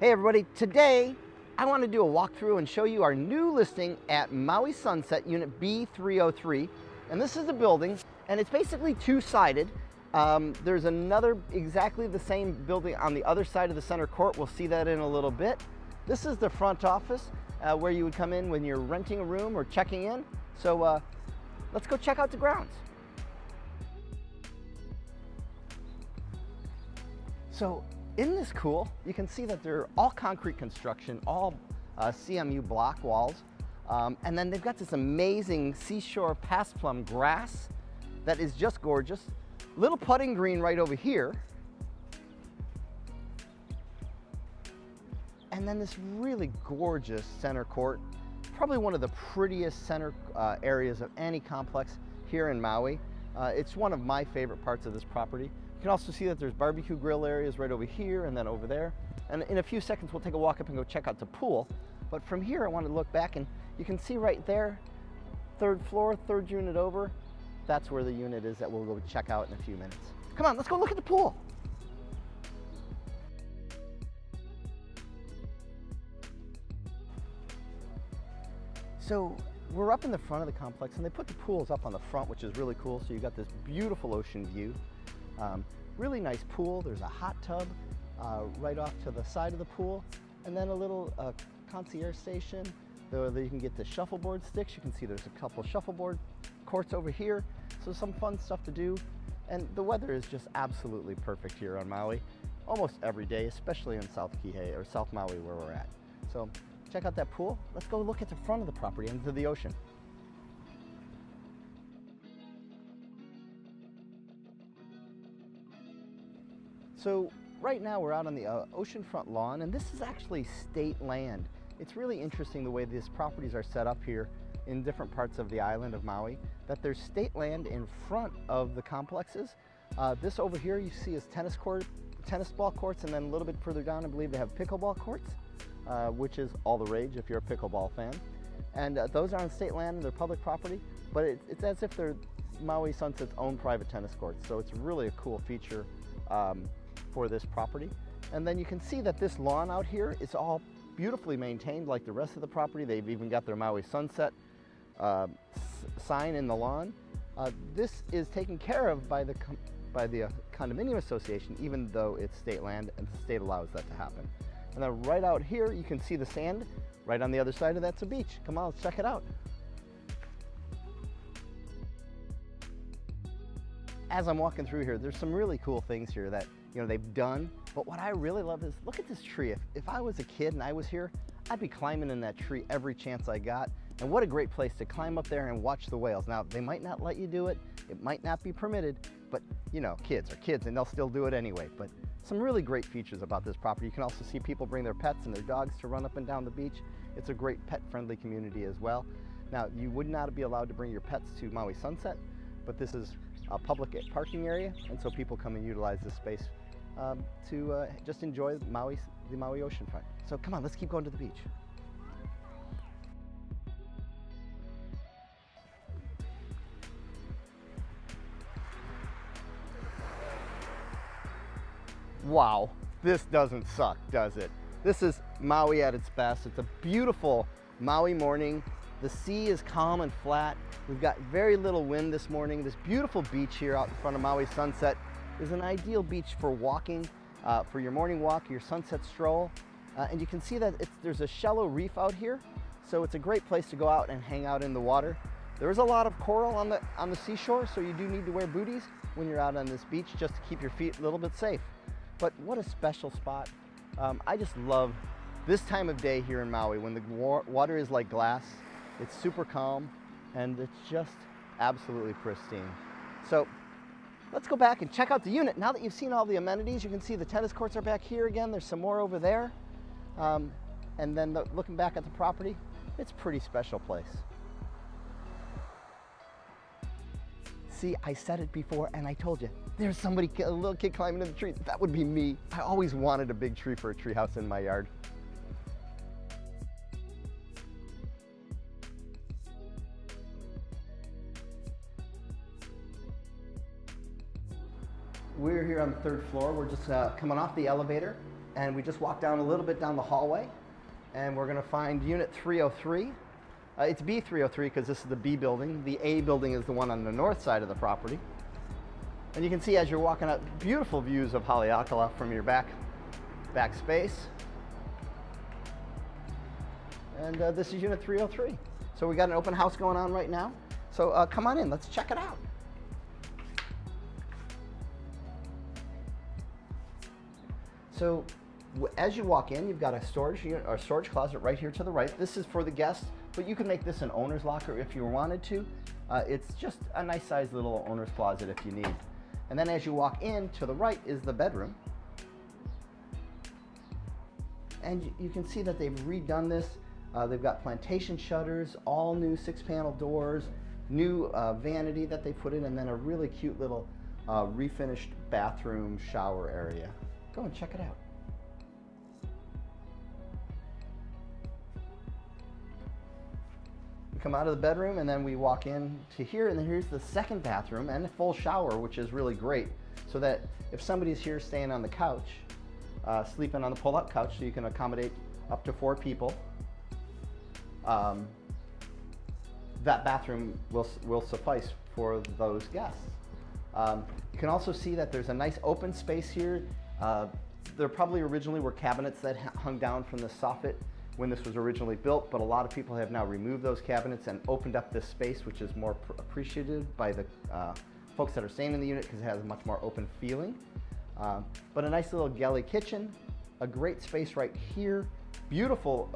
Hey everybody, today I want to do a walkthrough and show you our new listing at Maui Sunset Unit B303. And this is a building, and it's basically two-sided. There's another exactly the same building on the other side of the center court. We'll see that in a little bit. This is the front office where you would come in when you're renting a room or checking in. So let's go check out the grounds. So in this cool, you can see that they're all concrete construction, all CMU block walls. And then they've got this amazing seashore pass plum grass that is just gorgeous. Little putting green right over here. And then this really gorgeous center court, probably one of the prettiest center areas of any complex here in Maui. It's one of my favorite parts of this property. You can also see that there's barbecue grill areas right over here and then over there. And in a few seconds, we'll take a walk up and go check out the pool. But from here, I want to look back and you can see right there, third floor, third unit over. That's where the unit is that we'll go check out in a few minutes. Come on, let's go look at the pool. So we're up in the front of the complex and they put the pools up on the front, which is really cool. So you've got this beautiful ocean view. Really nice pool. There's a hot tub right off to the side of the pool, and then a little concierge station where you can get the shuffleboard sticks. You can see there's a couple shuffleboard courts over here, so some fun stuff to do. And the weather is just absolutely perfect here on Maui, almost every day, especially in South Kihei or South Maui where we're at. So check out that pool. Let's go look at the front of the property into the ocean. So right now we're out on the oceanfront lawn, and this is actually state land. It's really interesting the way these properties are set up here in different parts of the island of Maui, that there's state land in front of the complexes. This over here you see is tennis ball courts, and then a little bit further down I believe they have pickleball courts, which is all the rage if you're a pickleball fan. And those are on state land and they're public property, but it's as if they're Maui Sunset's own private tennis courts. So it's really a cool feature for this property. And then you can see that this lawn out here is all beautifully maintained like the rest of the property. They've even got their Maui Sunset sign in the lawn. This is taken care of by the condominium association, even though it's state land and the state allows that to happen. And then right out here you can see the sand. Right on the other side of that's a beach. Come on, let's check it out. As I'm walking through here, there's some really cool things here that they've done, but what I really love is look at this tree. If I was a kid and I was here, I'd be climbing in that tree every chance I got. And what a great place to climb up there and watch the whales. Now, they might not let you do it, it might not be permitted, but kids are kids and they'll still do it anyway. But some really great features about this property. You can also see people bring their pets and their dogs to run up and down the beach. It's a great pet-friendly community as well. Now, you would not be allowed to bring your pets to Maui Sunset, but this is a public parking area, and so people come and utilize this space to just enjoy the Maui oceanfront. So come on, let's keep going to the beach. Wow, this doesn't suck, does it? This is Maui at its best. It's a beautiful Maui morning. The sea is calm and flat. We've got very little wind this morning. This beautiful beach here out in front of Maui Sunset is an ideal beach for walking, for your morning walk, your sunset stroll. And you can see that there's a shallow reef out here, so it's a great place to go out and hang out in the water. There is a lot of coral on the seashore, so you do need to wear booties when you're out on this beach just to keep your feet a little bit safe. But what a special spot. I just love this time of day here in Maui when the water is like glass. It's super calm and it's just absolutely pristine. So let's go back and check out the unit. Now that you've seen all the amenities, you can see the tennis courts are back here again. There's some more over there. And then looking back at the property, it's a pretty special place. See, I said it before and I told you, there's somebody, a little kid climbing in the tree. That would be me. I always wanted a big tree for a tree house in my yard. We're here on the third floor. We're just coming off the elevator. And we just walk down a little bit down the hallway, and we're gonna find unit 303. It's B303 because this is the B building. The A building is the one on the north side of the property. And you can see as you're walking up, beautiful views of Haleakala from your back space. And this is unit 303. So we got an open house going on right now. So come on in, let's check it out. So as you walk in, you've got a storage unit or storage closet right here to the right. This is for the guests, but you can make this an owner's locker if you wanted to. It's just a nice sized little owner's closet if you need. And then as you walk in, to the right is the bedroom. And you can see that they've redone this. They've got plantation shutters, all new 6-panel doors, new vanity that they put in, and then a really cute little refinished bathroom shower area. Go and check it out. We come out of the bedroom and then we walk in to here, and then here's the second bathroom and a full shower, which is really great. So that if somebody's here staying on the couch, sleeping on the pull-up couch, so you can accommodate up to 4 people, that bathroom will suffice for those guests. You can also see that there's a nice open space here. There probably originally were cabinets that hung down from the soffit when this was originally built, but a lot of people have now removed those cabinets and opened up this space, which is more appreciated by the folks that are staying in the unit because it has a much more open feeling. But a nice little galley kitchen, a great space right here, beautiful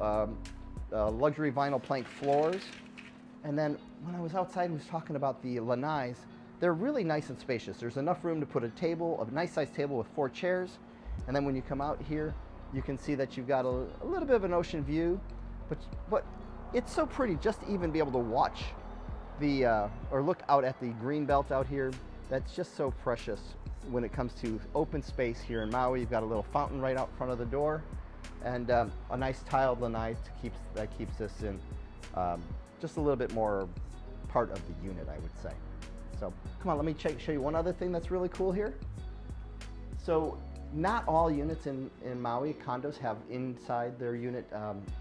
luxury vinyl plank floors. And then when I was outside and was talking about the lanais, they're really nice and spacious. There's enough room to put a table, a nice sized table with 4 chairs. And then when you come out here, you can see that you've got a little bit of an ocean view, but it's so pretty just to even be able to watch the, or look out at the green belt out here. That's just so precious when it comes to open space here in Maui. You've got a little fountain right out front of the door, and a nice tiled lanai that keeps this in just a little bit more part of the unit, I would say. So come on, let me show you one other thing that's really cool here. So not all units in Maui condos have inside their unit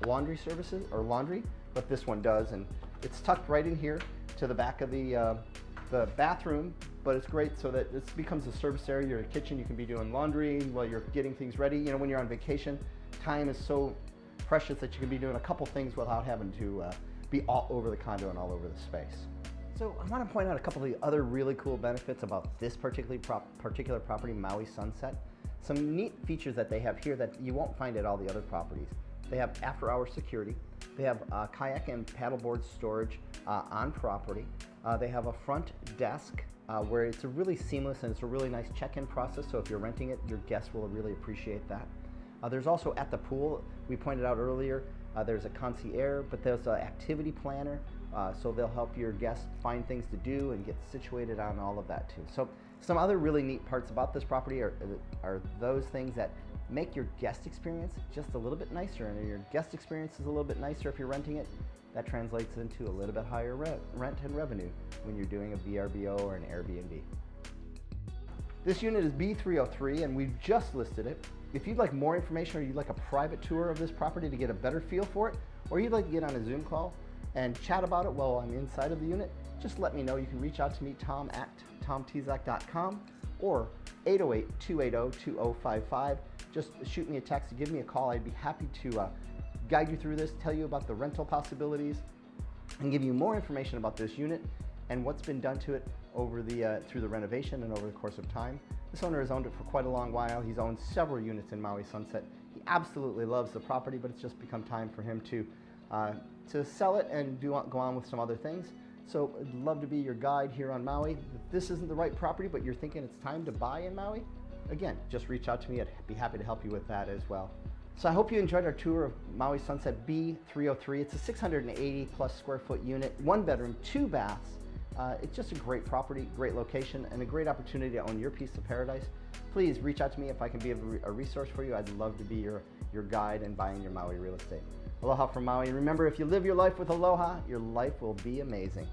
laundry services or laundry, but this one does, and it's tucked right in here to the back of the bathroom. But it's great so that this becomes a service area. Your kitchen, you can be doing laundry while you're getting things ready. You know, when you're on vacation, time is so precious that you can be doing a couple things without having to be all over the condo and all over the space. So I want to point out a couple of the other really cool benefits about this particular property, Maui Sunset. Some neat features that they have here that you won't find at all the other properties. They have after-hour security. They have kayak and paddleboard storage on property. They have a front desk where it's a really seamless and it's a really nice check-in process. So if you're renting it, your guests will really appreciate that. There's also at the pool, we pointed out earlier, there's a concierge, but there's an activity planner. So they'll help your guests find things to do and get situated on all of that too. So some other really neat parts about this property are those things that make your guest experience just a little bit nicer. And if your guest experience is a little bit nicer if you're renting it, that translates into a little bit higher rent and revenue when you're doing a VRBO or an Airbnb. This unit is B303 and we've just listed it. If you'd like more information or you'd like a private tour of this property to get a better feel for it, or you'd like to get on a Zoom call and chat about it while I'm inside of the unit, just let me know. You can reach out to me, Tom at tomtezak.com or 808-280-2055. Just shoot me a text, give me a call. I'd be happy to guide you through this, tell you about the rental possibilities, and give you more information about this unit and what's been done to it over the through the renovation and over the course of time. This owner has owned it for quite a long while. He's owned several units in Maui Sunset. He absolutely loves the property, but it's just become time for him to sell it and go on with some other things. So I'd love to be your guide here on Maui. If this isn't the right property, but you're thinking it's time to buy in Maui, again, just reach out to me. I'd be happy to help you with that as well. So I hope you enjoyed our tour of Maui Sunset B303. It's a 680 plus square foot unit, 1 bedroom, 2 baths. It's just a great property, great location, and a great opportunity to own your piece of paradise. Please reach out to me if I can be a resource for you. I'd love to be your guide in buying your Maui real estate. Aloha from Maui. And remember, if you live your life with aloha, your life will be amazing.